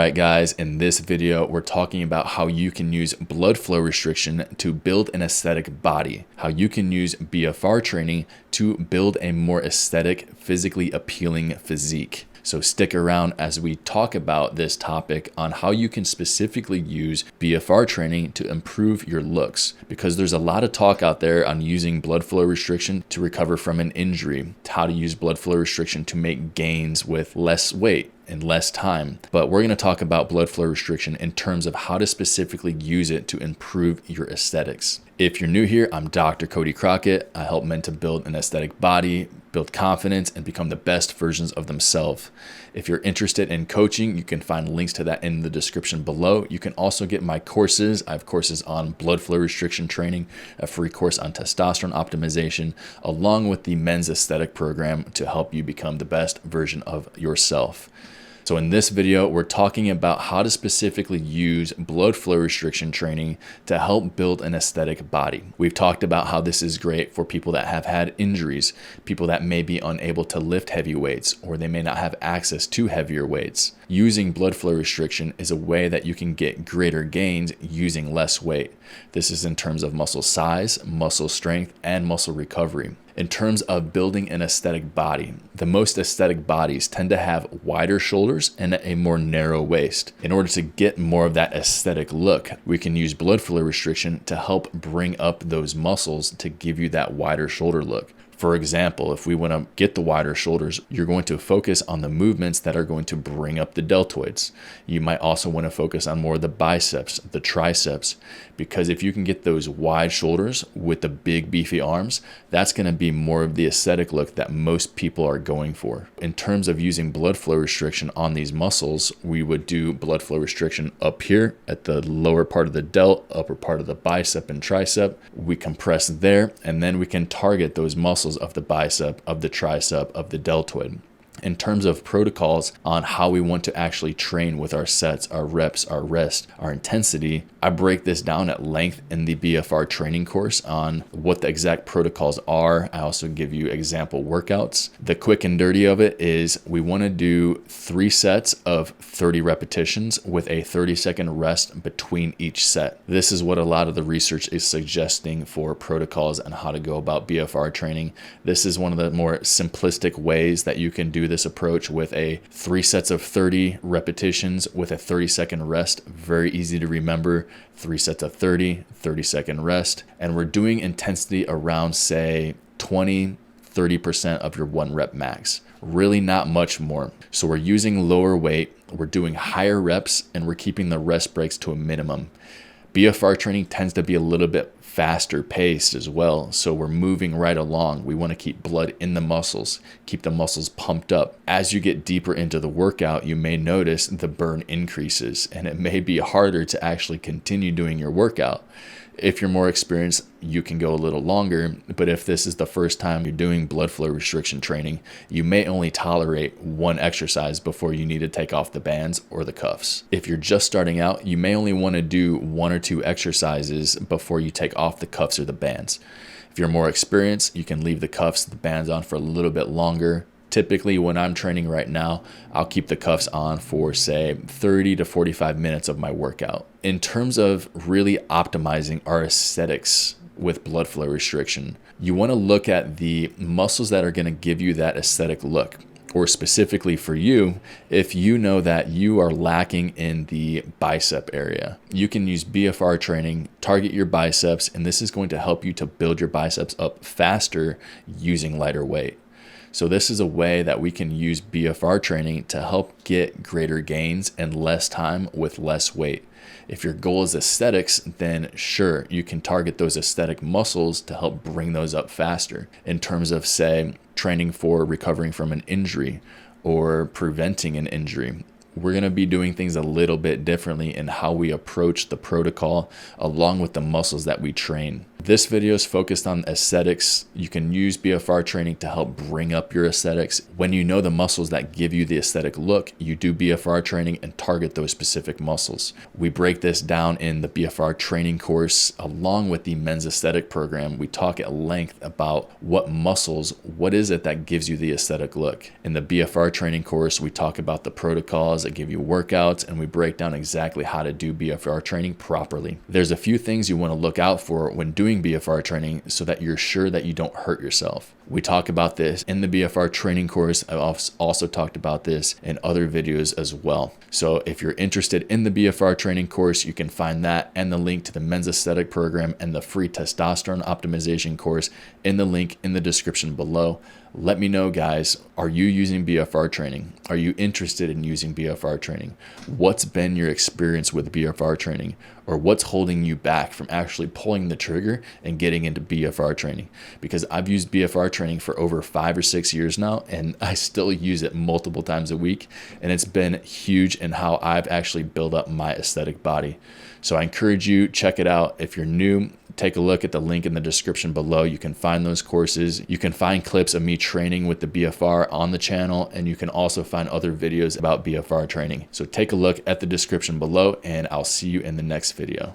right, guys, in this video, we're talking about how you can use blood flow restriction to build an aesthetic body, how you can use BFR training to build a more aesthetic, physically appealing physique. So stick around as we talk about this topic on how you can specifically use BFR training to improve your looks, because there's a lot of talk out there on using blood flow restriction to recover from an injury, how to use blood flow restriction to make gains with less weight in less time. But we're going to talk about blood flow restriction in terms of how to specifically use it to improve your aesthetics. If you're new here, I'm Dr. Cody Crockett. I help men to build an aesthetic body, build confidence, and become the best versions of themselves. If you're interested in coaching, you can find links to that in the description below. You can also get my courses. I have courses on blood flow restriction training, a free course on testosterone optimization, along with the men's aesthetic program to help you become the best version of yourself. So in this video, we're talking about how to specifically use blood flow restriction training to help build an aesthetic body. We've talked about how this is great for people that have had injuries, people that may be unable to lift heavy weights, or they may not have access to heavier weights. Using blood flow restriction is a way that you can get greater gains using less weight. This is in terms of muscle size, muscle strength, and muscle recovery. In terms of building an aesthetic body, the most aesthetic bodies tend to have wider shoulders and a more narrow waist. In order to get more of that aesthetic look, we can use blood flow restriction to help bring up those muscles to give you that wider shoulder look. For example, if we want to get the wider shoulders, you're going to focus on the movements that are going to bring up the deltoids. You might also want to focus on more of the biceps, the triceps, because if you can get those wide shoulders with the big beefy arms, that's going to be more of the aesthetic look that most people are going for. In terms of using blood flow restriction on these muscles, we would do blood flow restriction up here at the lower part of the delt, upper part of the bicep and tricep. We compress there, and then we can target those muscles of the bicep, of the tricep, of the deltoid. In terms of protocols on how we want to actually train with our sets, our reps, our rest, our intensity, I break this down at length in the BFR training course on what the exact protocols are. I also give you example workouts. The quick and dirty of it is we want to do 3 sets of 30 repetitions with a 30-second rest between each set. This is what a lot of the research is suggesting for protocols and how to go about BFR training. This is one of the more simplistic ways that you can do this approach with a 3 sets of 30 repetitions with a 30-second rest. Very easy to remember. 3 sets of 30, 30-second rest. And we're doing intensity around, say, 20-30% of your 1 rep max. Really not much more. So we're using lower weight, we're doing higher reps, and we're keeping the rest breaks to a minimum. BFR training tends to be a little bit faster paced as well, so we're moving right along. We want to keep blood in the muscles, keep the muscles pumped up. As you get deeper into the workout, you may notice the burn increases, and it may be harder to actually continue doing your workout. If you're more experienced, you can go a little longer, but if this is the first time you're doing blood flow restriction training, you may only tolerate 1 exercise before you need to take off the bands or the cuffs. If you're just starting out, you may only want to do 1 or 2 exercises before you take off the cuffs or the bands. If you're more experienced, you can leave the cuffs, the bands on for a little bit longer. Typically, when I'm training right now, I'll keep the cuffs on for, say, 30 to 45 minutes of my workout. In terms of really optimizing our aesthetics with blood flow restriction, you want to look at the muscles that are going to give you that aesthetic look. Or specifically for you, if you know that you are lacking in the bicep area, you can use BFR training, target your biceps, and this is going to help you to build your biceps up faster using lighter weight. So this is a way that we can use BFR training to help get greater gains in less time with less weight. If your goal is aesthetics, then sure, you can target those aesthetic muscles to help bring those up faster. In terms of, say, training for recovering from an injury or preventing an injury, we're going to be doing things a little bit differently in how we approach the protocol along with the muscles that we train. this video is focused on aesthetics. You can use BFR training to help bring up your aesthetics. When you know the muscles that give you the aesthetic look, you do BFR training and target those specific muscles. We break this down in the BFR training course along with the men's aesthetic program. We talk at length about what muscles, what is it that gives you the aesthetic look. In the BFR training course, we talk about the protocols that give you workouts, and we break down exactly how to do BFR training properly. There's a few things you want to look out for when doing BFR training so that you're sure that you don't hurt yourself. We talk about this in the BFR training course. I've also talked about this in other videos as well. So if you're interested in the BFR training course, you can find that and the link to the men's aesthetic program and the free testosterone optimization course in the link in the description below. Let me know, guys, are you using BFR training? Are you interested in using BFR training? What's been your experience with BFR training? Or what's holding you back from actually pulling the trigger and getting into BFR training? Because I've used BFR training for over 5 or 6 years now, and I still use it multiple times a week. And it's been huge in how I've actually built up my aesthetic body. So I encourage you, check it out. If you're new, take a look at the link in the description below. You can find those courses. You can find clips of me training with the BFR on the channel, and you can also find other videos about BFR training. So take a look at the description below, and I'll see you in the next video.